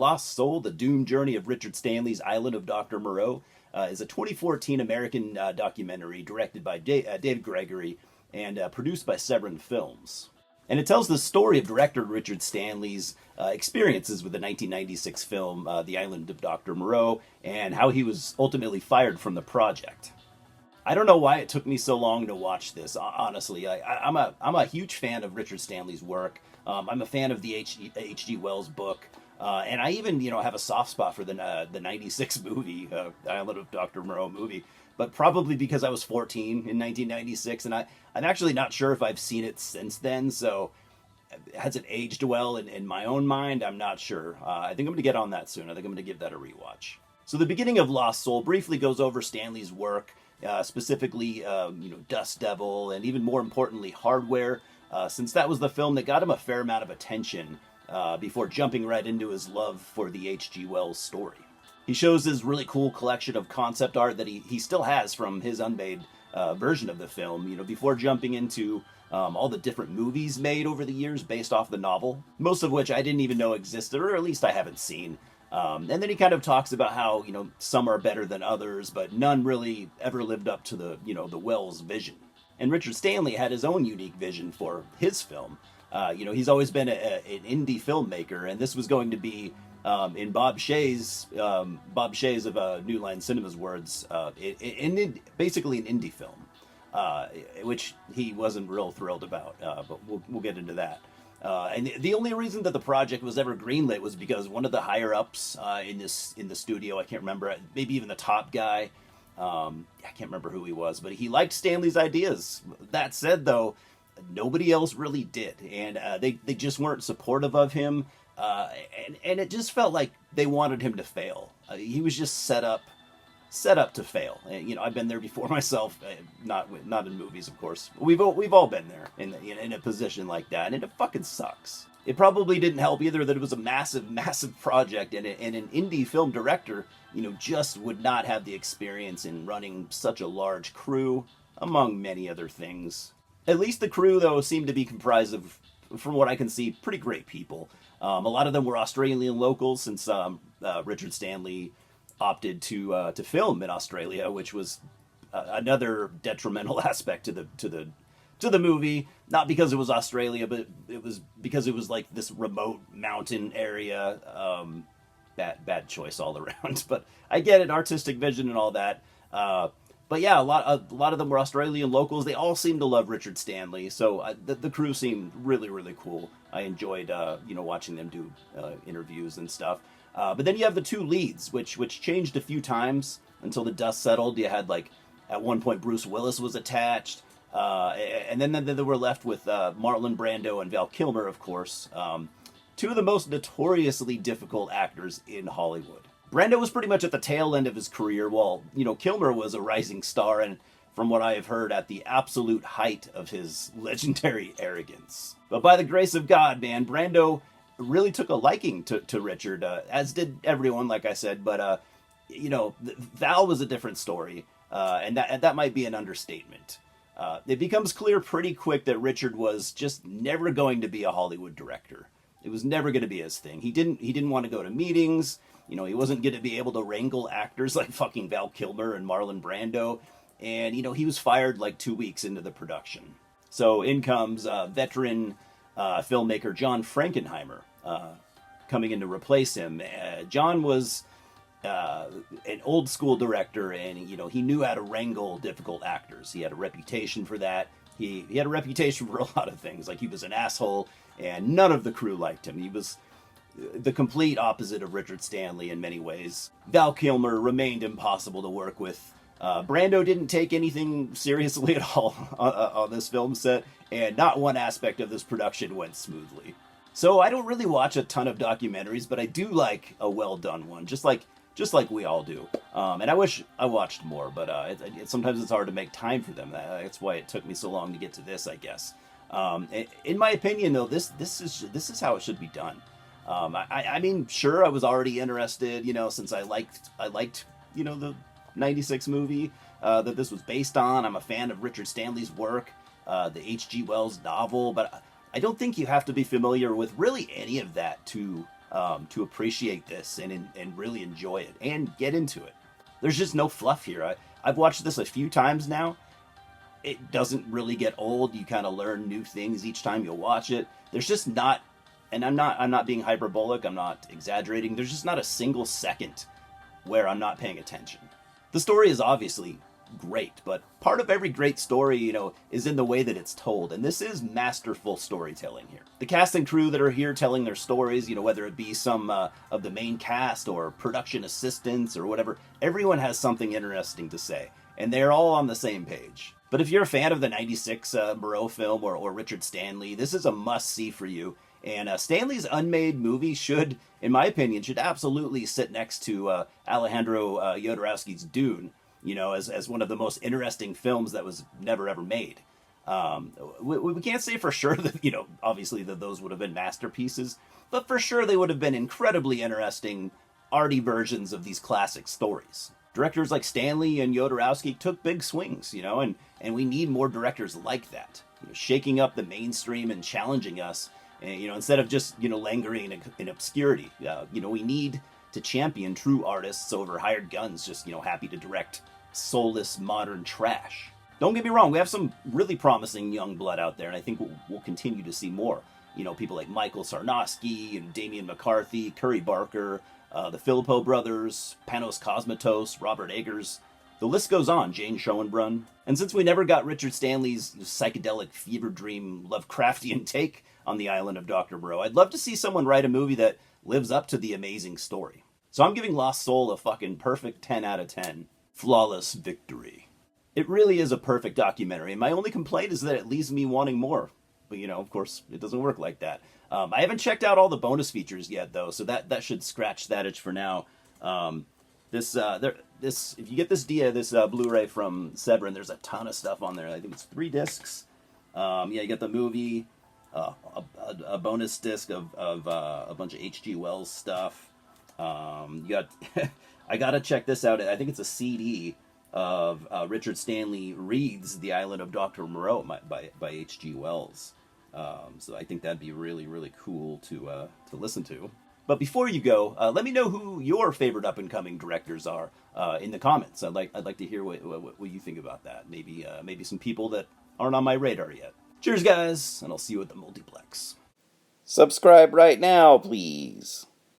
Lost Soul, The Doomed Journey of Richard Stanley's Island of Dr. Moreau, is a 2014 American documentary directed by David Gregory and produced by Severin Films. And it tells the story of director Richard Stanley's experiences with the 1996 film The Island of Dr. Moreau and how he was ultimately fired from the project. I don't know why it took me so long to watch this. Honestly, I'm a huge fan of Richard Stanley's work. I'm a fan of the H.G. Wells book, and I even have a soft spot for the '96 movie, the Island of Dr. Moreau movie. But probably because I was 14 in 1996, and I'm actually not sure if I've seen it since then. So has it aged well in my own mind? I'm not sure. I think I'm going to get on that soon. I think I'm going to give that a rewatch. So the beginning of Lost Soul briefly goes over Stanley's work. Specifically, Dust Devil, and even more importantly, Hardware, since that was the film that got him a fair amount of attention before jumping right into his love for the H.G. Wells story. He shows his really cool collection of concept art that he still has from his unmade version of the film, before jumping into all the different movies made over the years based off the novel, most of which I didn't even know existed, or at least I haven't seen. And then he kind of talks about how, some are better than others, but none really ever lived up to the Wells vision. And Richard Stanley had his own unique vision for his film. He's always been an indie filmmaker, and this was going to be, in Bob Shaye's of New Line Cinema's words, basically an indie film, which he wasn't real thrilled about, but we'll get into that. And the only reason that the project was ever greenlit was because one of the higher ups in the studio, I can't remember, maybe even the top guy, I can't remember who he was, but he liked Stanley's ideas. That said, though, nobody else really did, and they just weren't supportive of him, and it just felt like they wanted him to fail. He was just set up to fail. I've been there before myself, not in movies, of course. We've all been there in a position like that, and it fucking sucks. It probably didn't help either that it was a massive project, and an indie film director, just would not have the experience in running such a large crew, among many other things. At least the crew, though, seemed to be comprised of, from what I can see, pretty great people. A lot of them were Australian locals, since Richard Stanley opted to film in Australia, which was another detrimental aspect to the movie. Not because it was Australia, but it was because it was like this remote mountain area. Bad choice all around. But I get it, artistic vision and all that. But yeah, a lot of them were Australian locals. They all seemed to love Richard Stanley, so the crew seemed really, really cool. I enjoyed watching them do interviews and stuff. But then you have the two leads, which changed a few times until the dust settled. You had, at one point, Bruce Willis was attached. And then they were left with Marlon Brando and Val Kilmer, of course. Two of the most notoriously difficult actors in Hollywood. Brando was pretty much at the tail end of his career, while, Kilmer was a rising star and, from what I have heard, at the absolute height of his legendary arrogance. But by the grace of God, man, Brando really took a liking to Richard, as did everyone, like I said, but, Val was a different story, and that might be an understatement. It becomes clear pretty quick that Richard was just never going to be a Hollywood director. It was never going to be his thing. He didn't want to go to meetings. He wasn't going to be able to wrangle actors like fucking Val Kilmer and Marlon Brando. And, he was fired 2 weeks into the production. So in comes veteran filmmaker John Frankenheimer coming in to replace him. John was an old school director, and, he knew how to wrangle difficult actors. He had a reputation for that. He had a reputation for a lot of things. He was an asshole, and none of the crew liked him. He was the complete opposite of Richard Stanley in many ways. Val Kilmer remained impossible to work with. Brando didn't take anything seriously at all on this film set, and not one aspect of this production went smoothly. So I don't really watch a ton of documentaries, but I do like a well-done one, just like we all do. And I wish I watched more, but sometimes it's hard to make time for them. That's why it took me so long to get to this, I guess. In my opinion, though, this is how it should be done. I mean, sure, I was already interested, since I liked, the 96 movie that this was based on. I'm a fan of Richard Stanley's work, the H.G. Wells novel, but I don't think you have to be familiar with really any of that to to appreciate this and really enjoy it and get into it. There's just no fluff here. I've watched this a few times now. It doesn't really get old. You kind of learn new things each time you watch it. There's just not, and I'm not being hyperbolic. I'm not exaggerating. There's just not a single second where I'm not paying attention. The story is obviously great, but part of every great story, is in the way that it's told, and this is masterful storytelling here. The cast and crew that are here telling their stories, whether it be some of the main cast or production assistants or whatever, everyone has something interesting to say, and they're all on the same page. But if you're a fan of the 96 Moreau film or Richard Stanley, this is a must-see for you. And Stanley's unmade movie should, in my opinion, absolutely sit next to Alejandro Jodorowsky's Dune, as one of the most interesting films that was never ever made. We can't say for sure that, obviously that those would have been masterpieces, but for sure they would have been incredibly interesting, arty versions of these classic stories. Directors like Stanley and Jodorowsky took big swings, and we need more directors like that, shaking up the mainstream and challenging us, instead of just, lingering in obscurity. We need to champion true artists over hired guns, just, happy to direct soulless modern trash. Don't get me wrong, we have some really promising young blood out there, and I think we'll continue to see more. People like Michael Sarnowski and Damian McCarthy, Curry Barker, the Philippo brothers, Panos Cosmatos, Robert Eggers. The list goes on, Jane Schoenbrunn. And since we never got Richard Stanley's psychedelic fever dream Lovecraftian take on the island of Dr. Moreau, I'd love to see someone write a movie that lives up to the amazing story. So I'm giving Lost Soul a fucking perfect 10 out of 10. Flawless victory. It really is a perfect documentary, and my only complaint is that it leaves me wanting more. But, of course, it doesn't work like that. I haven't checked out all the bonus features yet, though, so that should scratch that itch for now. If you get this Blu-ray from Severin, there's a ton of stuff on there. I think it's 3 discs. You get the movie, a bonus disc of a bunch of H.G. Wells stuff. You got, I gotta check this out. I think it's a CD of Richard Stanley reads The Island of Dr. Moreau by H.G. Wells. So I think that'd be really, really cool to listen to. But before you go, let me know who your favorite up-and-coming directors are in the comments. I'd like to hear what you think about that. Maybe some people that aren't on my radar yet. Cheers, guys, and I'll see you at the multiplex. Subscribe right now, please.